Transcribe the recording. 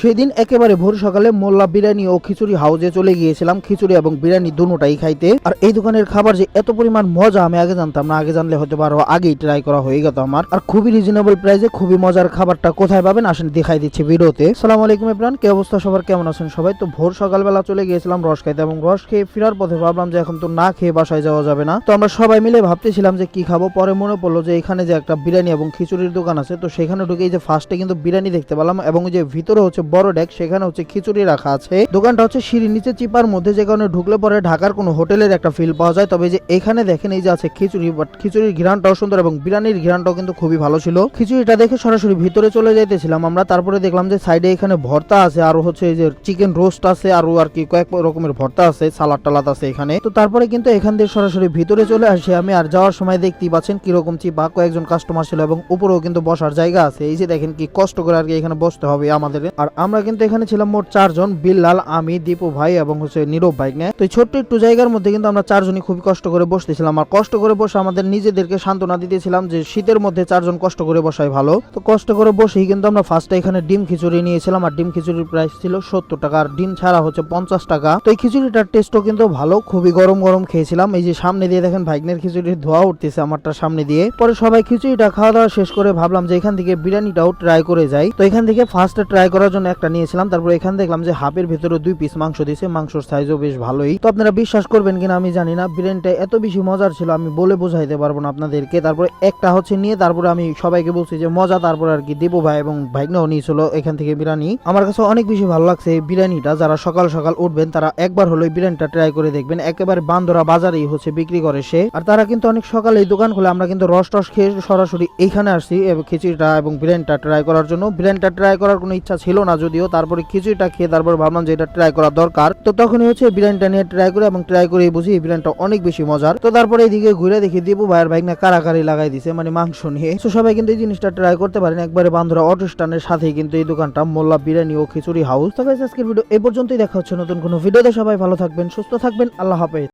সেই দিন একেবারে ভোর সকালে মোল্লা বিরিয়ানি ও খিচুড়ি হাউসে চলে গিয়েছিলাম খিচুড়ি এবং বিরিয়ানি দুটোটাই খাইতে। আর এই দোকানের খাবার যে এত পরিমাণ মজা আমি আগে জানতাম না, আগে জানলে হয়তো আরো আগেই ট্রাই করা হয়ে গেত আমার। আর খুবই রিজনেবল প্রাইসে খুবই মজার খাবারটা কোথায় পাবেন আসেন দেখাই দিচ্ছি ভিডিওতে। আসসালামু আলাইকুম এভরিওয়ান, কি অবস্থা সবার, কেমন আছেন সবাই? তো ভোর সকালবেলা চলে গিয়েছিলাম রস খাইতে এবং রস খেয়ে ফেরার পথে ভাবলাম যে এখন তো না খেয়ে বাসায় যাওয়া যাবে না। তো আমরা সবাই মিলে ভাবতেছিলাম যে কি খাবো, পরে মনে পড়লো যে এখানে যে একটা বিরিয়ানি এবং খিচুড়ির দোকান আছে, তো সেখানে ঢুকে যে ফার্স্টে কিন্তু বিরিয়ানি দেখতে পেলাম এবং যে ভিতরে হচ্ছে বড় ডেক, সেখানে হচ্ছে খিচুড়ি রাখা আছে। দোকানটা হচ্ছে সিঁড়ির নিচে চিপার মধ্যে, যে কারণে ঢুকলে পরে ঢাকার কোনো হোটেলের একটা ফিল পাওয়া যায়। তবে যে এখানে দেখেন এই যে আছে খিচুড়ি, বাট খিচুড়ির ঘ্রাণটাও সুন্দর এবং বিরিয়ানির ঘ্রাণটাও কিন্তু খুবই ভালো ছিল। খিচুড়িটা দেখে সরাসরি ভিতরে চলে যাইতেছিলাম আমরা, তারপরে দেখলাম যে সাইডে এখানে ভর্তা আছে, আর হচ্ছে এই যে চিকেন রোস্ট আছে, আর কি কয়েক রকমের ভর্তা আছে, সালাদ টালাদ আছে এখানে। তো তারপরে কিন্তু এখান থেকে সরাসরি ভিতরে চলে আসি আমি। আর যাওয়ার সময় দেখতেই পাচ্ছেন কিরকম চিপা, কয়েকজন কাস্টমার ছিল এবং উপরেও কিন্তু বসার জায়গা আছে। এই যে দেখেন কি কষ্ট করে আর কি এখানে বসতে হবে আমাদের। আর আমরা কিন্তু এখানে ছিলাম মোট 4 জন, বিল্লাল, আমি, দীপু ভাই এবং হচ্ছে নীরব ভাই নিয়ে। তো এই ছোট্ট একটু জায়গার মধ্যে কিন্তু আমরা 4 জনই খুবই কষ্ট করে বসতেছিলাম। আর কষ্ট করে বসে আমাদের নিজেদেরকে সান্ত্বনা দিতেছিলাম যে শীতের মধ্যে 4 জন কষ্ট করে বসাই ভালো। তো কষ্ট করে বসেই কিন্তু আমরা ফার্স্টে এখানে ডিম খিচুড়ি নিয়েছিলাম, আর ডিম খিচুড়ির প্রাইস ছিল 70 টাকা, আর ডিম ছাড়া হচ্ছে 50 টাকা। তো এই খিচুড়িটার টেস্টও কিন্তু ভালো, খুবই গরম গরম খেয়েছিলাম। এই যে সামনে দিয়ে দেখেন ভাইগনের খিচুড়ির ধোয়া উঠতেছে আমারটার সামনে দিয়ে। পরে সবাই খিচুড়িটা খাওয়া দাওয়া শেষ করে ভাবলাম যে এখান থেকে বিরিয়ানিটাও ট্রাই করে যাই। তো এখান থেকে ফার্স্টে ট্রাই করার জন্য একটা নিয়েছিলাম, তারপর এখান দেখলাম যে হাফের ভিতরে 2 পিস মাংস দিয়েছে, মাংসর সাইজও বেশ ভালোই। তো আপনারা বিশ্বাস করবেন কিনা আমি জানি না, বিরিয়ানিটা এত বেশি মজার ছিল আমি বলে বোঝাইতে পারবো না আপনাদেরকে। তারপরে একটা হচ্ছে নিয়ে তারপরে আমি সবাইকে বলছি যে মজা, তারপর আর কি দীপু ভাই এবং ভাইগনাও নিয়েছিল এখান থেকে বিরিয়ানি। আমার কাছে অনেক বেশি ভালো লাগছে এই বিরিয়ানিটা। যারা সকাল সকাল উঠবেন তারা একবার হলো বিরিয়ানিটা ট্রাই করে দেখবেন। একেবারে বান্দরা বাজারেই হচ্ছে বিক্রি করে সে, আর তারা কিন্তু অনেক সকালে এই দোকান খুলে। আমরা কিন্তু রস টস খেয়ে সরাসরি এইখানে আসছি খিচুড়িটা এবং বিরিয়ানিটা ট্রাই করার জন্য। বিরিয়ানিটা ট্রাই করার কোনো ইচ্ছা ছিল না যদিও, তারপরে খিচুড়িটা খেয়ে তারপর ভাবলাম যে এটা ট্রাই করা দরকার। তো তখনই হচ্ছে বিরিয়ানিটা নিয়ে ট্রাই করে এবং ট্রাই করে বুঝি এই বিরিয়ানিটা অনেক বেশি মজার। তো তারপরে এইদিকে ঘুরে দেখি দীপু ভাইয়ের ভাইগনা কারাকারি লাগাই দিছে মানে মাংস নিয়ে। তো সবাই কিন্তু এই জিনিসটা ট্রাই করতে পারেন, একবারে বান্ধরা অটো স্ট্যান্ডের সাথেই কিন্তু এই দোকানটা, মোল্লা বিরিয়ানি ও খিচুড়ি হাউস। তবে আজকের ভিডিও এই পর্যন্তই, দেখা হচ্ছে নতুন কোনো ভিডিওতে। সবাই ভালো থাকবেন, সুস্থ থাকবেন, আল্লাহ হাফেজ।